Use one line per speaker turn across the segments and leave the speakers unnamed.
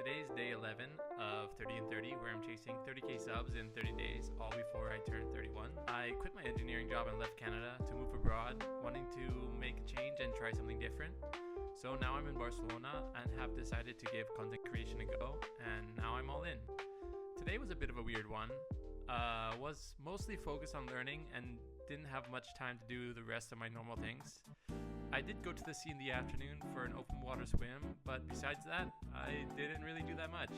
Today's day 11 of 30 and 30, where I'm chasing 30k subs in 30 days, all before I turn 31. I quit my engineering job and left Canada to move abroad, wanting to make a change and try something different. So now I'm in Barcelona and have decided to give content creation a go, and now I'm all in. Today was a bit of a weird one. Was mostly focused on learning and didn't have much time to do the rest of my normal things. I did go to the sea in the afternoon for an open water swim, but besides that, I didn't really do that much.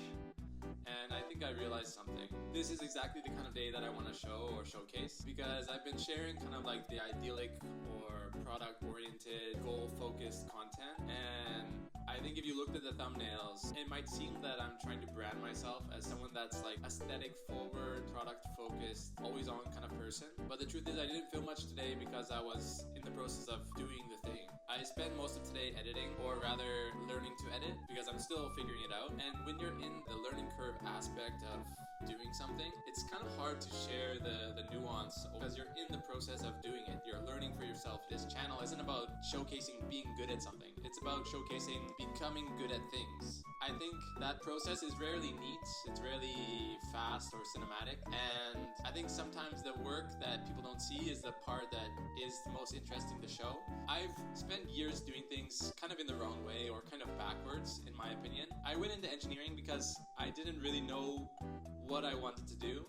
And I think I realized something. This is exactly the kind of day that I want to show or showcase, because I've been sharing kind of like the idyllic or product-oriented, goal-focused content, and I think if you looked at the thumbnails, it might seem that I'm trying to brand myself as someone that's like aesthetic forward, product focused, always on kind of person. But the truth is I didn't film much today because I was in the process of doing the thing. I spent most of today editing, or rather learning to edit, because I'm still figuring it out. And when you're in the learning curve aspect of doing something, it's kind of hard to share the nuance because you're in the process of doing it. You're learning for yourself. This channel isn't about showcasing being good at something. It's about showcasing becoming good at things. I think that process is rarely neat. It's rarely fast or cinematic. And I think sometimes the work that people don't see is the part that is the most interesting to show. I've spent years doing things kind of in the wrong way, or kind of backwards, in my opinion. I went into engineering because I didn't really know what I wanted to do.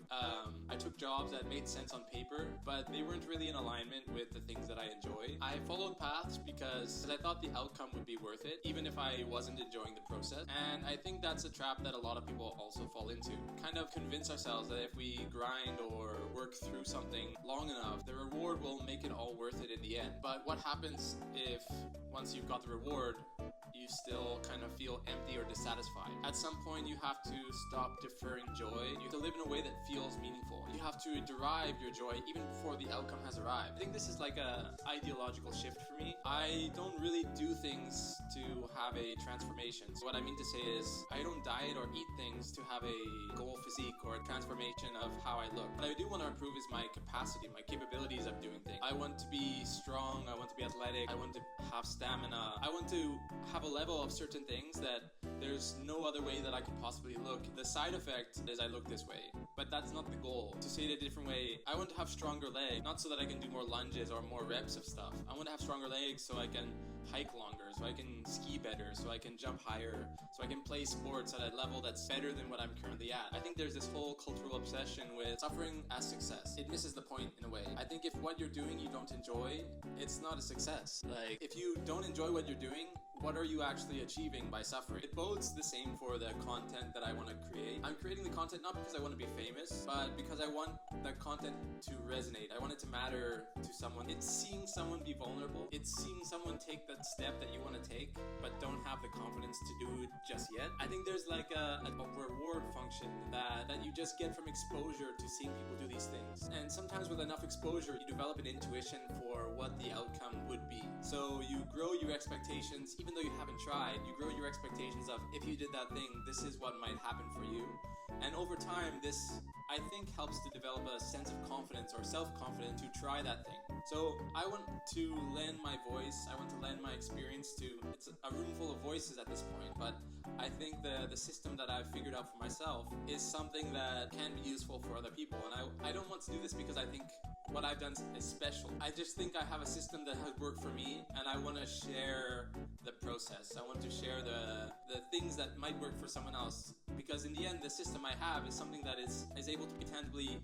I took jobs that made sense on paper, but they weren't really in alignment with the things that I enjoy. I followed paths because I thought the outcome would be worth it, even if I wasn't enjoying the process. And I think that's a trap that a lot of people also fall into. Kind of convince ourselves that if we grind or work through something long enough, the reward will make it all worth it in the end. But what happens if once you've got the reward, you still kind of feel empty or dissatisfied? At some point, you have to stop deferring joy. You have to live in a way that feels meaningful. You have to derive your joy even before the outcome has arrived. I think this is like a ideological shift for me. I don't really do things to have a transformation. So what I mean to say is, I don't diet or eat things to have a goal physique or a transformation of how I look. What I do want to improve is my capacity, my capabilities of doing things. I want to be strong. I want to be athletic. I want to have stamina. I want to have a level of certain things that there's no other way that I could possibly look. The side effect is I look this way, but that's not the goal. To say it a different way, I want to have stronger legs, not so that I can do more lunges or more reps of stuff. I want to have stronger legs so I can hike longer, so I can ski better, so I can jump higher, so I can play sports at a level that's better than what I'm currently at. I think there's this whole cultural obsession with suffering as success. It misses the point in a way. I think if what you're doing you don't enjoy, it's not a success. Like, if you don't enjoy what you're doing, what are you actually achieving by suffering? It bodes the same for the content that I want to create. I'm creating the content not because I want to be famous, but because I want the content to resonate. I want it to matter to someone. It's seeing someone be vulnerable. It's seeing someone take that step that you want to take, but don't have the confidence to do it just yet. I think there's like a reward function that you just get from exposure to seeing people do these things. And sometimes with enough exposure, you develop an intuition for what the outcome would be. So you grow your expectations. Even though you haven't tried, you grow your expectations of, if you did that thing, this is what might happen for you. And over time, this, I think, helps to develop a sense of confidence or self-confidence to try that thing. So I want to lend my voice, I want to lend my experience to, it's a room full of voices at this point, but I think the system that I've figured out for myself is something that can be useful for other people. And I don't want to do this because I think what I've done is special. I just think I have a system that has worked for me, and I want to share the process. I want to share the things that might work for someone else, because in the end, the system I have is something that is able to be tangibly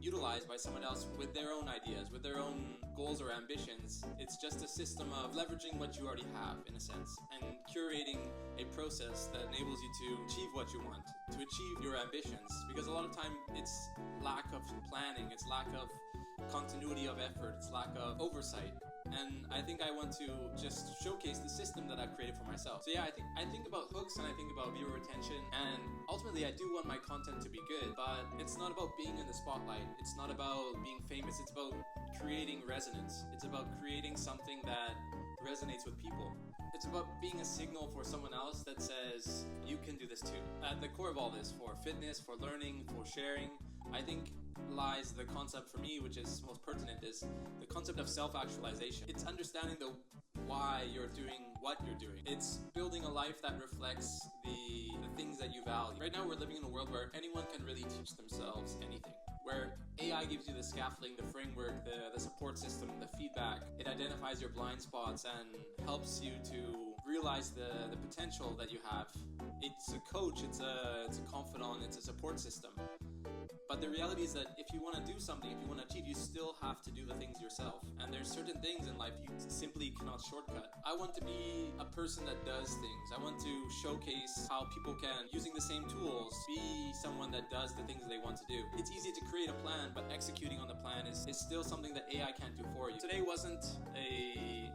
utilized by someone else with their own ideas, with their own goals or ambitions. It's just a system of leveraging what you already have, in a sense, and curating a process that enables you to achieve what you want, to achieve your ambitions. Because a lot of time, it's lack of planning, it's lack of continuity of effort, it's lack of oversight. And I think I want to just showcase the system that I've created for myself. So yeah, I think about hooks, and I think about viewer retention, and ultimately I do want my content to be good, but it's not about being in the spotlight. It's not about being famous. It's about creating resonance. It's about creating something that resonates with people. It's about being a signal for someone else that says, you can do this too. At the core of all this, for fitness, for learning, for sharing, I think lies the concept for me, which is most pertinent, is the concept of self-actualization. It's understanding the why you're doing what you're doing. It's building a life that reflects the things that value. Right now we're living in a world where anyone can really teach themselves anything, where AI gives you the scaffolding, the framework, the support system, the feedback. It identifies your blind spots and helps you to realize the potential that you have. It's a coach, it's a confidant, it's a support system. But the reality is that if you want to do something, if you want to achieve, you still have to do the things yourself. And there's certain things in life you simply cannot shortcut. I want to be a person that does things. I want to showcase how people can, using the same tools, be someone that does the things they want to do. It's easy to create a plan, but executing on the plan is still something that AI can't do for you. Today wasn't a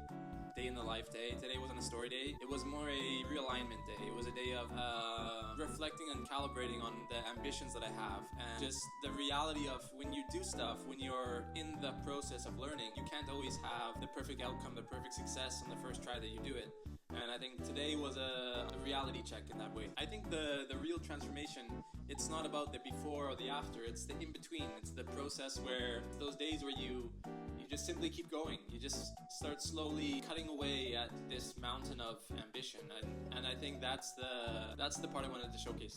day in the life day. Today wasn't a story day. It was more a realignment day. It was a day of reflecting and calibrating on the ambitions that I have, and just the reality of when you do stuff, when you're in the process of learning, you can't always have the perfect outcome, the perfect success on the first try that you do it. And I think today was a reality check in that way. I think the real transformation, it's not about the before or the after, it's the in-between. It's the process where those days where you just simply keep going. You just start slowly cutting away at this mountain of ambition. And I think that's the part I wanted to showcase.